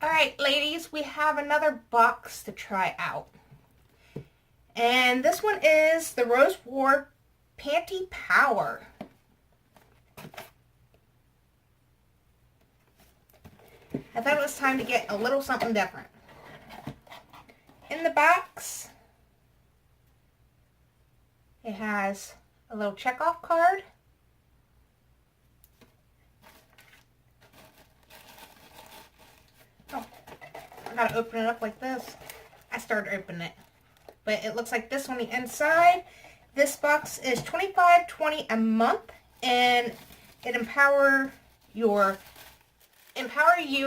Alright, ladies, we have another box to try out. And this one is the Rose Ward Panty Power. I thought it was time to get a little something different. In the box, it has a little checkoff card. Oh, I gotta open it up like this. I started opening it. But it looks like this on the inside. This box is $25.20 a month, and it empower you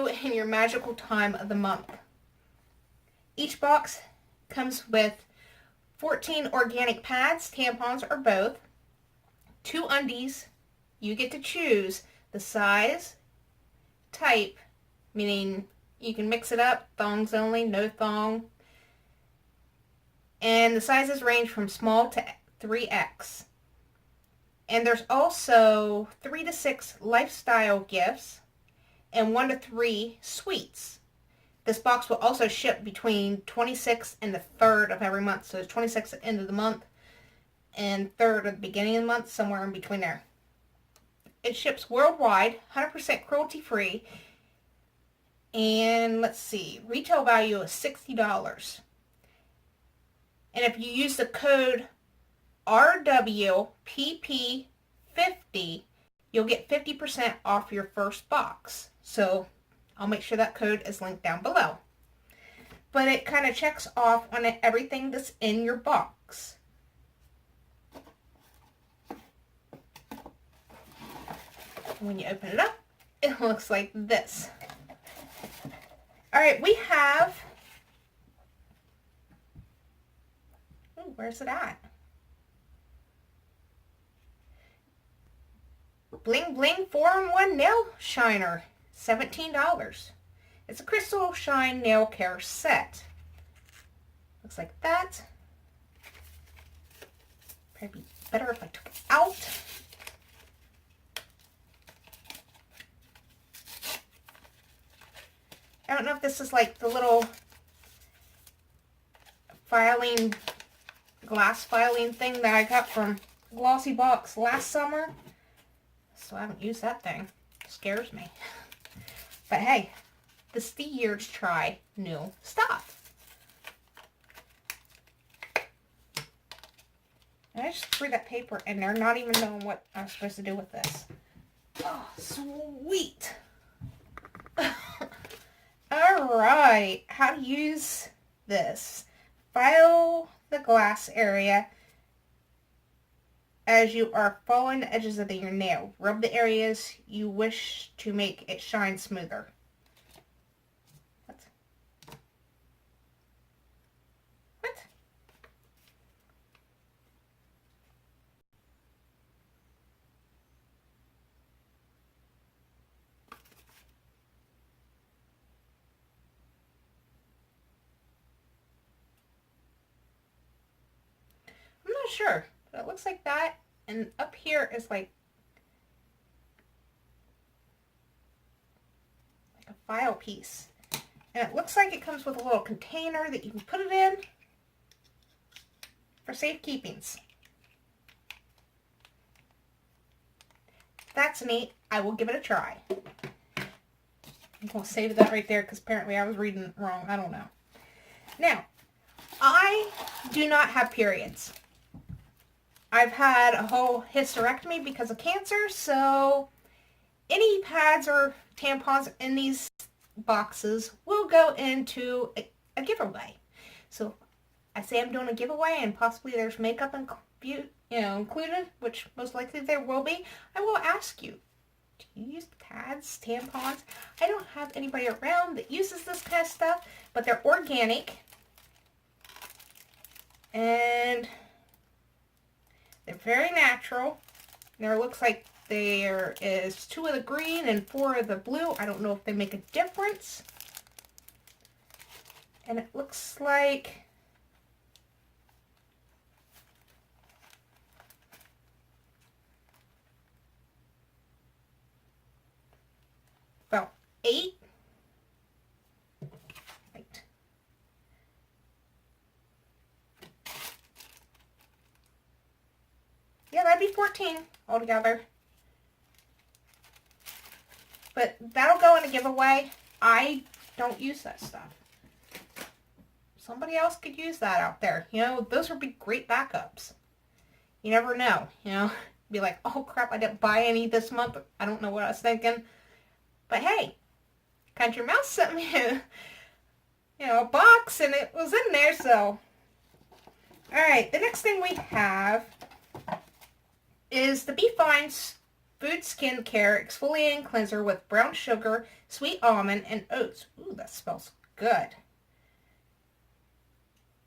in your magical time of the month. Each box comes with 14 organic pads, tampons, or both, 2 undies. You get to choose the size, type, meaning you can mix it up, thongs only, no thong. And the sizes range from small to 3X. And there's also 3 to 6 lifestyle gifts and 1 to 3 sweets. This box will also ship between 26th and the 3rd of every month. So it's 26th at the end of the month and 3rd at the beginning of the month, somewhere in between there. It ships worldwide, 100% cruelty-free. And let's see, retail value is $60. And if you use the code RWPP50, you'll get 50% off your first box. So I'll make sure that code is linked down below. But it kind of checks off on everything that's in your box. When you open it up, it looks like this. Alright, we have... Ooh, where's it at? Bling Bling 4-in-1 Nail Shiner, $17. It's a crystal shine nail care set. Looks like that. Probably better if I took it out. I don't know if this is like the little filing, glass filing thing that I got from Glossy Box last summer. So I haven't used that thing. It scares me. But hey, this is the year to try new stuff. And I just threw that paper in there, not even knowing what I was supposed to do with this. Oh, sweet. Alright, how to use this. File the glass area as you are following the edges of your nail. Rub the areas you wish to make it shine smoother. What? I'm not sure, but it looks like that. And up here is like a file piece. And it looks like it comes with a little container that you can put it in for safekeepings. That's neat. I will give it a try. I'm going to save that right there because apparently I was reading it wrong. I don't know. Now, I do not have periods. I've had a whole hysterectomy because of cancer, so any pads or tampons in these boxes will go into a giveaway. So I say I'm doing a giveaway and possibly there's makeup included, which most likely there will be. I will ask you, do you use pads, tampons? I don't have anybody around that uses this kind of stuff, but they're organic and they're very natural. There looks like there is 2 of the green and 4 of the blue. I don't know if they make a difference. And it looks like about 8 14 altogether. But that'll go in a giveaway. I don't use that stuff. Somebody else could use that out there. You know, those would be great backups. You never know, you know. Be like, oh crap, I didn't buy any this month. I don't know what I was thinking. But hey, Country Mouse sent me a box and it was in there, so. Alright, the next thing we have is the Be Fine Food Skin Care Exfoliating Cleanser with brown sugar, sweet almond, and oats. Ooh, that smells good.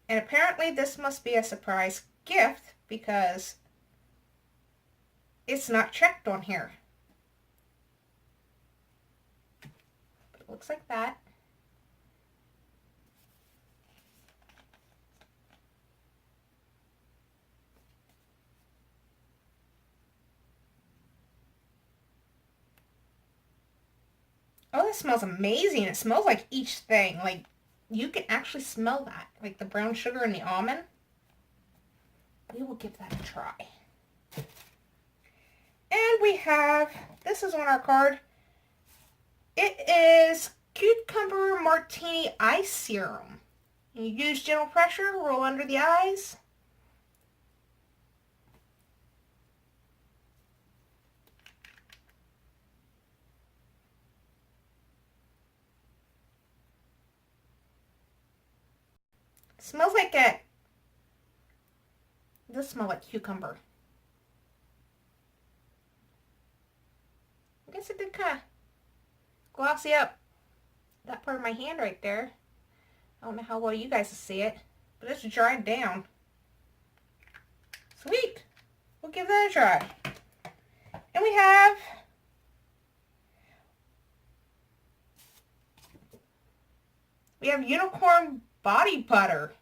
And apparently this must be a surprise gift because it's not checked on here. But it looks like that. Oh, that smells amazing. It smells like each thing. Like, you can actually smell that. Like the brown sugar and the almond. We will give that a try. And we have, this is on our card. It is Cucumber Martini Eye Serum. You use gentle pressure, roll under the eyes. Smells like it. It does smell like cucumber. I guess it did kind of glossy up that part of my hand right there. I don't know how well you guys see it, but it's dried down. Sweet. We'll give that a try. And we have Unicorn Body Butter.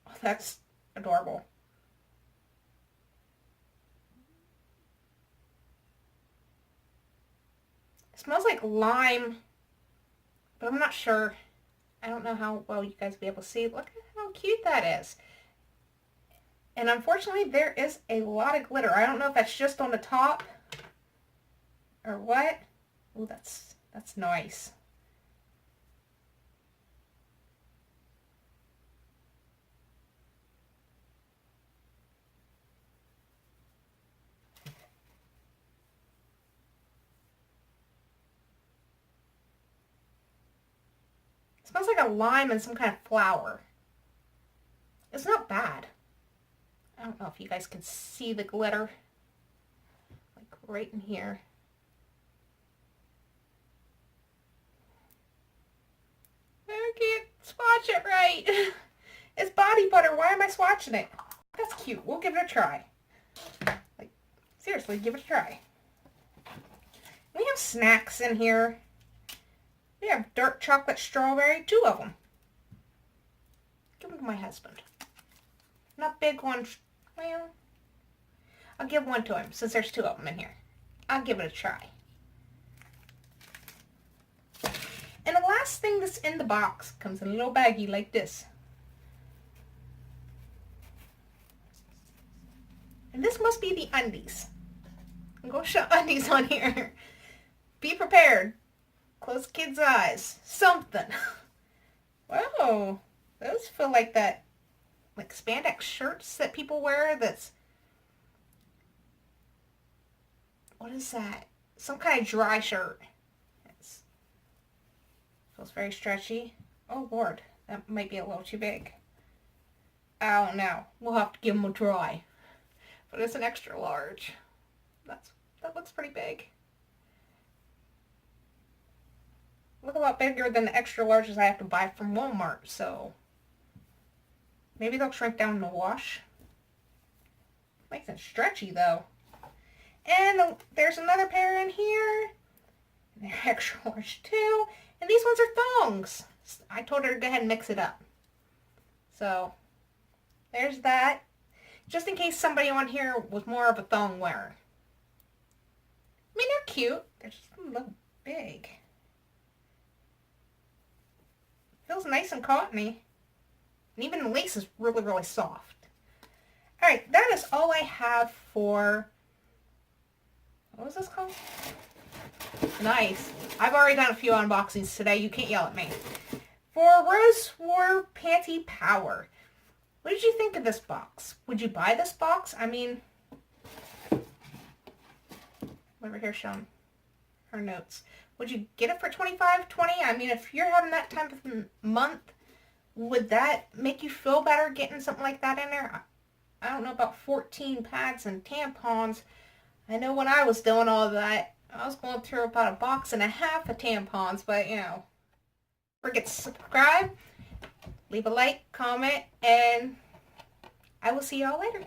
Oh, that's adorable. It smells like lime, but I'm not sure. I don't know how well you guys will be able to see. Look at how cute that is. And unfortunately, there is a lot of glitter. I don't know if that's just on the top or what. Oh, that's nice. It smells like a lime and some kind of flour. It's not bad. I don't know if you guys can see the glitter, like right in here. I can't swatch it right. It's body butter. Why am I swatching it? That's cute. We'll give it a try. Like, seriously, give it a try. We have snacks in here. We have dark chocolate strawberry, 2 of them. Give them to my husband. Not big ones. Well, I'll give one to him since there's 2 of them in here. I'll give it a try. And the last thing that's in the box comes in a little baggie like this. And this must be the undies. I'm going to show undies on here. Be prepared. Close kids' eyes. Something. Wow. Those feel like that, like spandex shirts that people wear that's, what is that? Some kind of dry shirt. Feels very stretchy. Oh Lord, that might be a little too big. I don't know. We'll have to give them a try. But it's an extra large. That looks pretty big. Look a lot bigger than the extra larges I have to buy from Walmart, so maybe they'll shrink down in the wash. Nice and stretchy though. And there's another pair in here. They're extra large too. And these ones are thongs. I told her to go ahead and mix it up. So there's that. Just in case somebody on here was more of a thong wearer. I mean, they're cute. They're just a little big. Feels nice and cottony. And even the lace is really, really soft. Alright, that is all I have for... What was this called? Nice. I've already done a few unboxings today. You can't yell at me. For Rose War Panty Power. What did you think of this box? Would you buy this box? I mean... Over here showing her notes. Would you get it for $25, $20? I mean, if you're having that time of month, would that make you feel better getting something like that in there? I don't know about 14 pads and tampons. I know when I was doing all that, I was going through about 1.5 boxes of tampons, but you know. Don't forget to subscribe, leave a like, comment, and I will see y'all later.